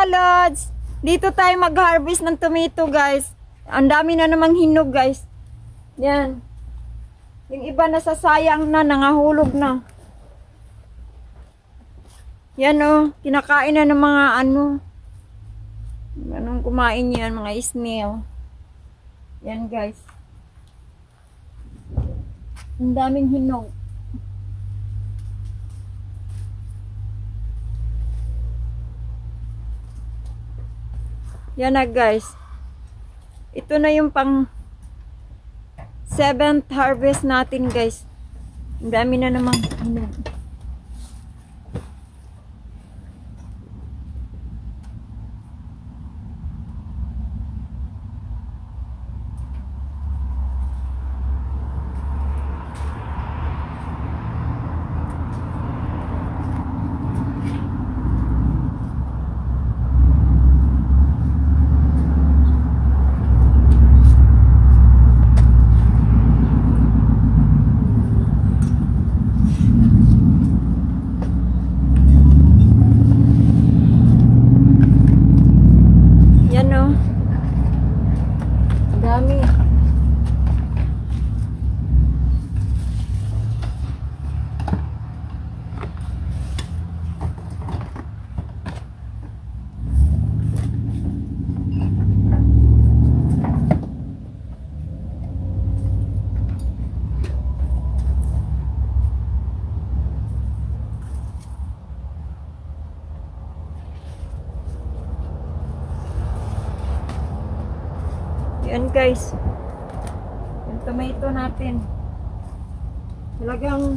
Lods! Dito tayo mag-harvest ng tomato, guys. Ang dami na namang hinog, guys. Yan. Yung iba nasasayang na, nangahulog na. Yan oh, kinakain na ng mga anong kumain yan, mga snail. Yan, guys. Ang daming hinog. Yan na, guys. Ito na yung pang 7th harvest natin, guys. Ang dami na namang hinog. Yan, guys. Yung tomato natin. Talagang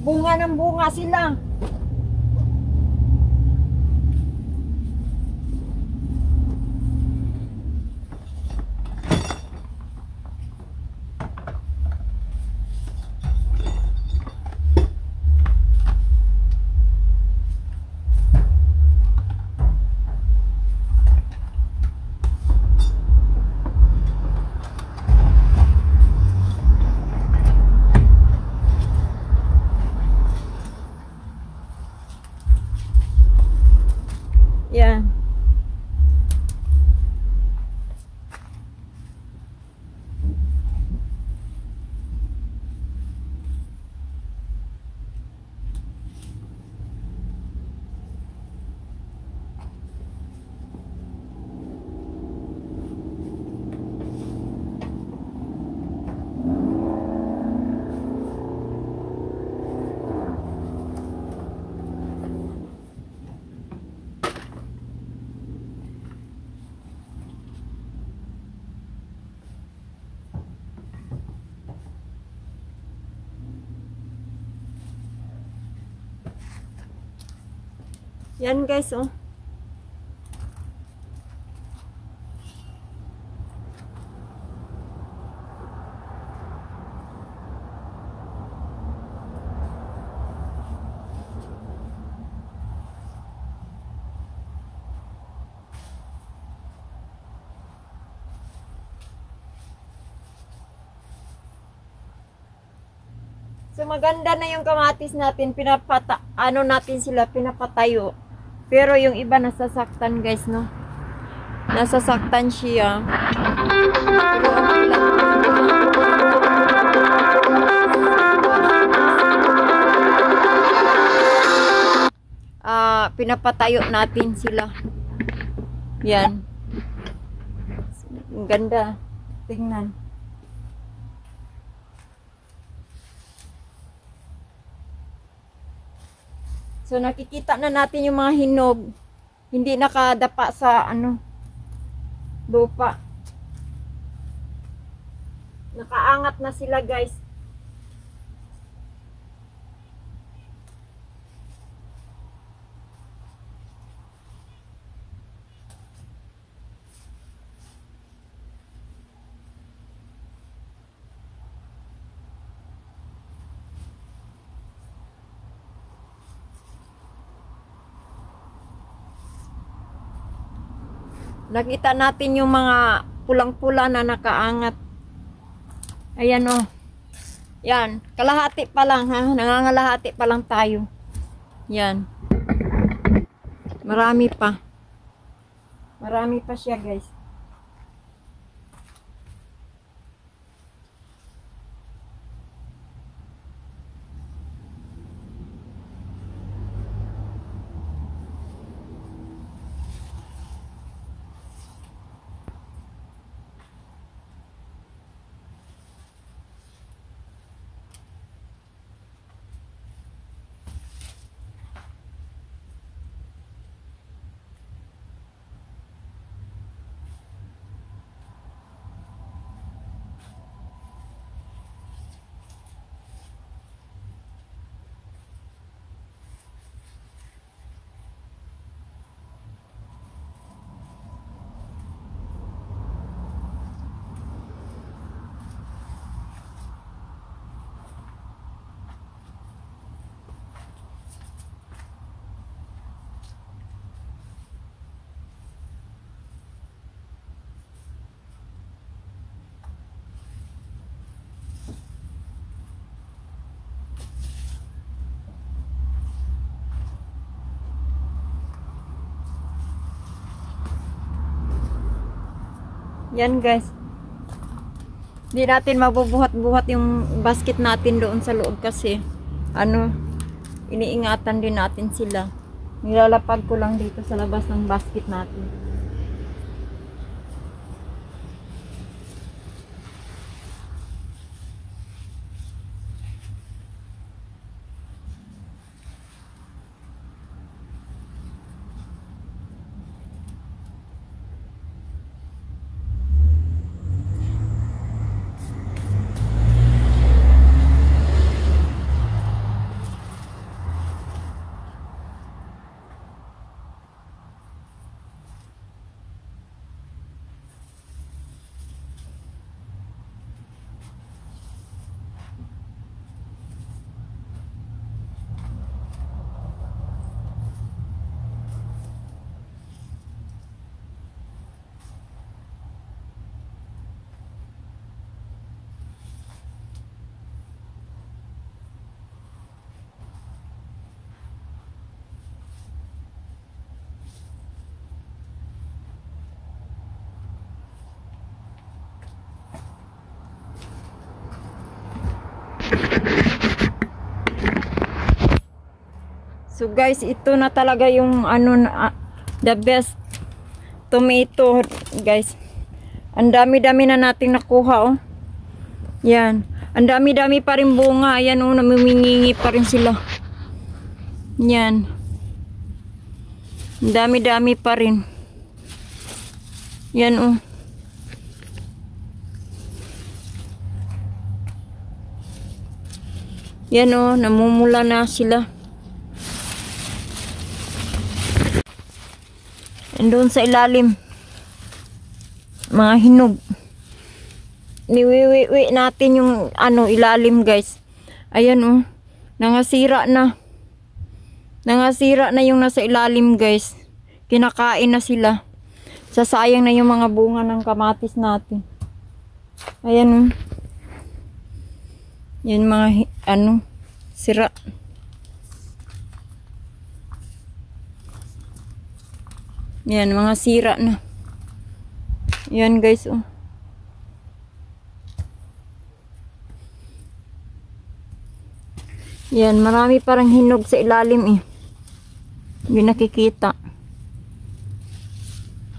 bunga ng bunga sila. Yan. Yan, guys, oh. So maganda na yung kamatis natin, natin sila pinapatayo. Pero yung iba nasasaktan, guys, no? Nasasaktan siya. Pinapatayo natin sila. Yan. Ang ganda. Tingnan. So nakikita na natin yung mga hinog. Hindi nakadapa sa lupa. Nakaangat na sila, guys. Nakita natin yung mga pulang-pula na nakaangat. Ayan, oh. Yan. Kalahati pa lang, ha. Nangangalahati pa lang tayo. Yan. Marami pa. Marami pa siya, guys. Yan, guys. Hindi natin mabubuhat-buhat yung basket natin doon sa loob kasi iniingatan din natin sila. Nilalapag ko lang dito sa labas ng basket natin. So guys, ito na talaga yung the best tomato, guys. Ang dami-dami na nating nakuha, oh. Yan. Ang dami-dami pa rin bunga. Ayan, oh, namimingi pa rin sila. Yan. Ang dami-dami pa rin. Yan, oh. Yan, oh, namumula na sila. Doon sa ilalim, mga hinog. Niwiwi natin yung ilalim, guys. Ayan, oh, nangasira na. Nangasira na yung nasa ilalim, guys. Kinakain na sila. Sasayang na yung mga bunga ng kamatis natin. Ayan, oh. Yan mga sira. Yan, mga sira na. Yan, guys, oh. Yan, marami parang hinog sa ilalim, eh. Hindi nakikita.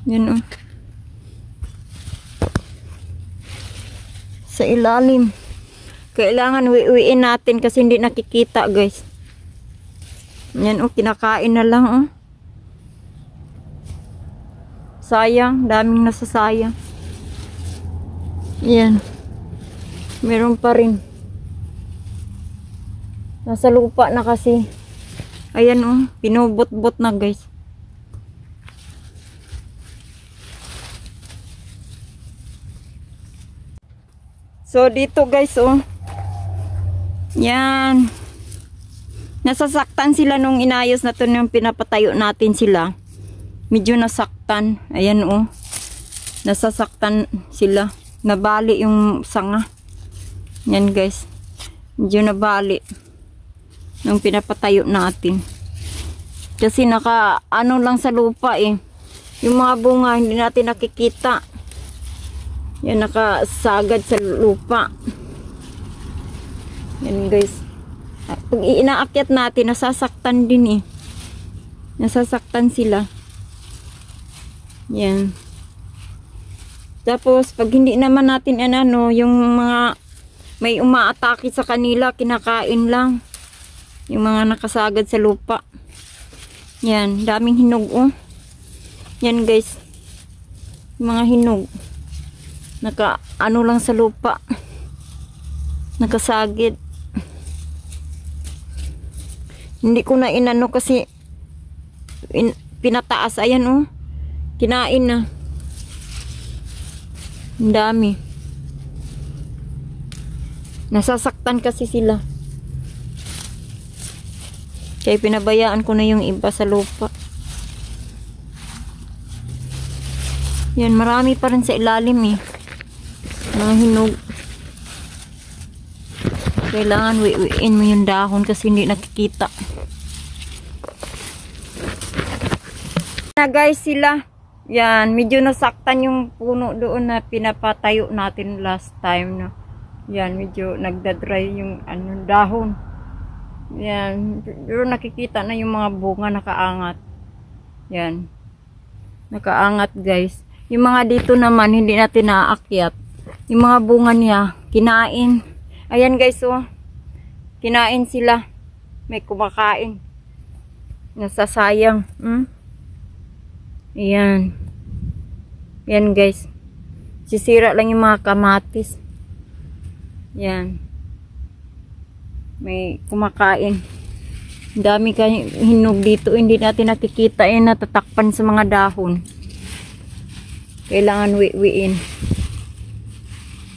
Yan, oh. Sa ilalim. Kailangan wiwiin natin kasi hindi nakikita, guys. Yan, oh, kinakain na lang, oh. Sayang, daming nasasayang. Yan. Meron pa rin. Nasa lupa na kasi. Ayan, oh, pinubot-bot na, guys. So dito, guys, oh. Yan. Nasasaktan sila nung inayos na to, yung pinapatayo natin sila. Medyo nasaktan. Ayan, oh. Nasasaktan sila. Nabali yung sanga. Yan, guys. Medyo nabali nung pinapatayo natin. Kasi naka ano lang sa lupa eh. Yung mga bunga hindi natin nakikita. Yan nakasagad sa lupa. Yan guys. Pag inaakyat natin, nasasaktan din eh. Nasasaktan sila. Yan. Tapos pag hindi naman natin ano, yung mga may umaatake sa kanila, kinakain lang. Yung mga nakasagad sa lupa. Yan, daming hinog oh. Yan guys. Mga hinog. Naka ano lang sa lupa. Nakasagid. Hindi ko na inano kasi pinataas. Ayan oh. Kinain na. Ang dami. Nasasaktan kasi sila. Kaya pinabayaan ko na yung iba sa lupa. Yan, marami pa rin sa ilalim eh. Mga hinog. Kailangan wiwiin mo yung dahon kasi hindi nakikita. Na guys sila. Yan, medyo nasaktan yung puno doon na pinapatayo natin last time. No? Yan, medyo nagdadry yung dahon. Yan, pero nakikita na yung mga bunga nakaangat. Yan. Nakaangat guys. Yung mga dito naman hindi natin naaakyat. Yung mga bunga niya kinain. Ayan guys oh. Kinain sila. May kumakain. Nasasayang. Ayan. Yan guys. Sisira lang yung mga kamatis. Yan. May kumakain. Dami kayong hinog dito. Hindi natin nakikita eh. Natatakpan sa mga dahon. Kailangan wiwiin.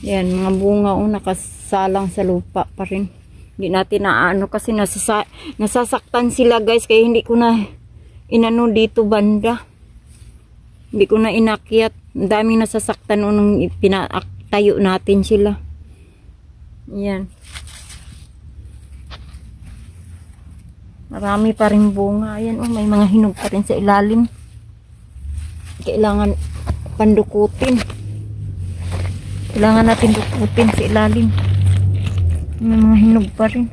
Yan. Mga bunga nakasalang sa lupa pa rin. Hindi natin naano kasi nasasaktan sila guys. Kaya hindi ko na inano dito banda. Hindi ko na inakyat. Ang daming nasasaktan nung pinatayo natin sila. Yan. Marami pa rin bunga. Ayan oh, may mga hinog pa rin sa ilalim. Kailangan pandukutin. Kailangan natin dukutin sa ilalim. May mga hinog pa rin.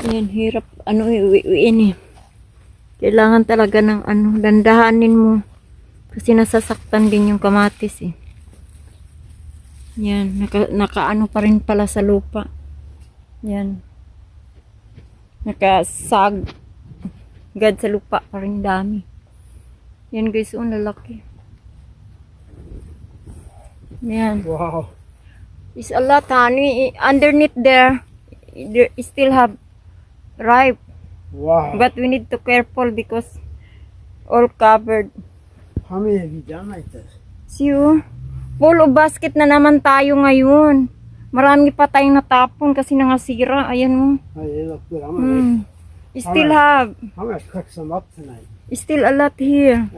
Ayan, hirap iwiin eh. Kailangan talaga ng dandahanin mo. Kasi nasasaktan din yung kamatis eh. Yan, nakaano pa rin pala sa lupa. Yan. Nakasagad sa lupa pa rin dami. Yan guys, lalaki. Yan. Wow. It's a lot honey. Underneath there still have ripe. Wow. But we need to careful because all covered. How many have you done like this? See you? Full of basket na naman tayo ngayon. Marami pa tayong natapon kasi nangasira. Ayan mo. Oh, they look good. I'm gonna cook some up tonight. Still a lot here.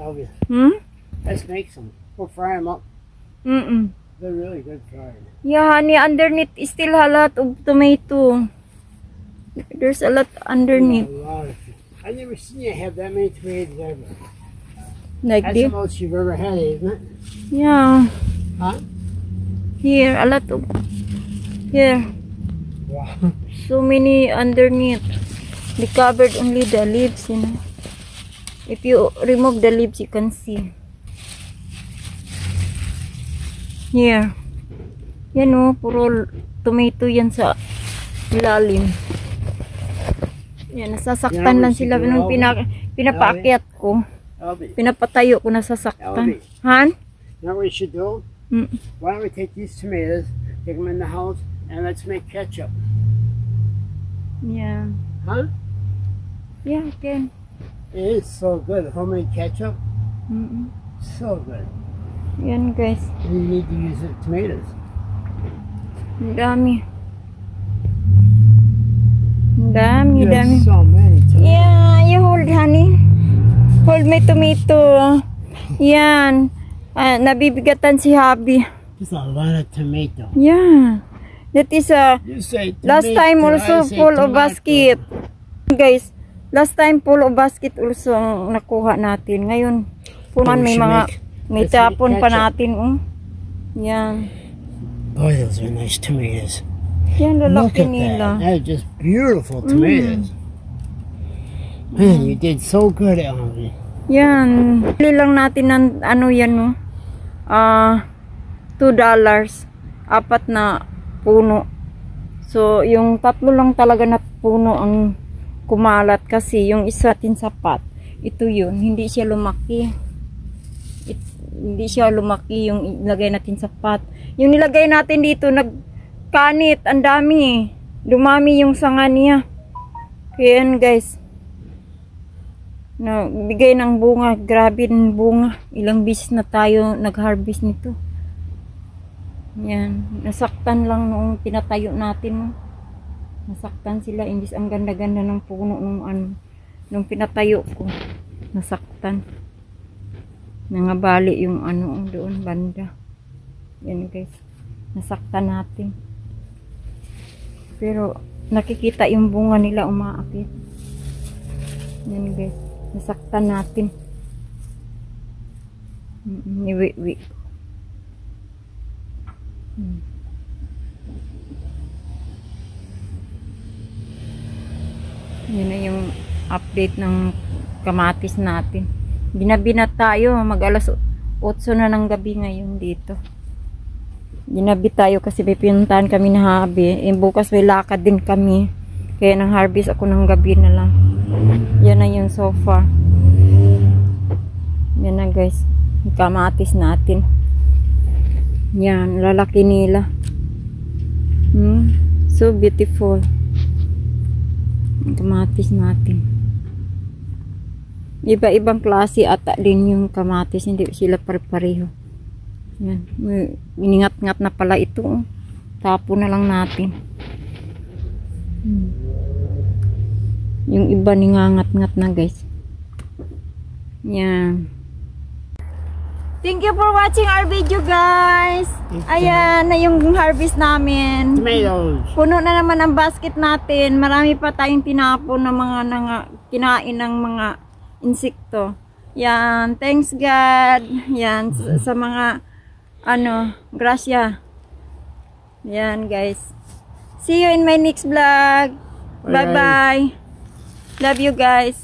Let's make some. We'll fry them up. They're really good fried. Yeah, honey, underneath still a lot of tomato. There's a lot underneath. Yeah, a lot of it. I've never seen you have that many tomatoes ever. Like That's this? the most you've ever had, isn't it? Yeah. Huh? Here, a lot of. Here. Wow. So many underneath. They covered only the leaves, you know. If you remove the leaves, you can see. Here. Yan o, puro tomato yan sa ilalim. Yan, nasasaktan lang sila nung pinapaakyat ko. Pinapatayo ko, nasasaktan. Han? You know what we should do? Why don't we take these tomatoes, take them in the house, and let's make ketchup. Yeah. Huh? Yeah, I can. It is so good. Homemade ketchup. So good. Yan guys. And you need to use the tomatoes. Ang dami. Ang dami, You have dami. so many tomatoes. Yeah, you hold honey. Hold my tomato. Yan. nabibigatan si Habi. There's a lot of tomato. Yeah. That is You say last tomato, time I also say full of tomato. basket. Guys, last time full of basket also ang nakuha natin. Ngayon, punan may mga may tapon pa natin. Yan. Boy, those are nice tomatoes. Yan, Look lalaki at nila. that. They're just beautiful tomatoes. Man, you did so good, Elvie. Yan. Bili lang natin ng ano yan, no? $2. 4 na puno. So, yung 3 lang talaga na puno ang kumalat kasi yung isa tin sapat. Ito yun. Hindi siya lumaki. Hindi siya lumaki yung ilagay natin sapat. Yung nilagay natin dito, nagkanit. Ang dami. Dumami yung sanga niya. Kaya yan, guys. Bigay ng bunga. Grabe ng bunga. Ilang beses na tayo nag-harvest nito. Yan. Nasaktan lang noong pinatayo natin. No? Nasaktan sila. Imbis ang ganda-ganda ng puno nung pinatayo ko. Nasaktan. Nangabali yung doon banda. Yan guys. Nasaktan natin. Pero nakikita yung bunga nila umaakit. Yan guys. Nasaktan natin. Niwi-wi. Yun na yung update ng kamatis natin. Ginabi na tayo. Mag alas 8 na ng gabi ngayon dito. Ginabi tayo kasi may pinuntahan kami na Habi. Bukas may lakad din kami. Kaya nang harvest ako ng gabi na lang. Yan na yun so far. Yan na guys. Yung kamatis natin. Yan. Lalaki nila. So beautiful. Yung kamatis natin. Iba-ibang klase ata din yung kamatis. Hindi sila pare-pareho. Yan. Iningat-ngat na pala ito. Tapo na lang natin. Yung iba ningangat-ngat na guys. Yan. Thank you for watching our video guys. Ayan na yung harvest namin. Tomatoes. Puno na naman ang basket natin. Marami pa tayong tinapon na mga kinain ng mga insekto. Yan. Thanks God. Yan. Sa mga grasya. Yan guys. See you in my next vlog. Bye bye. Love you guys.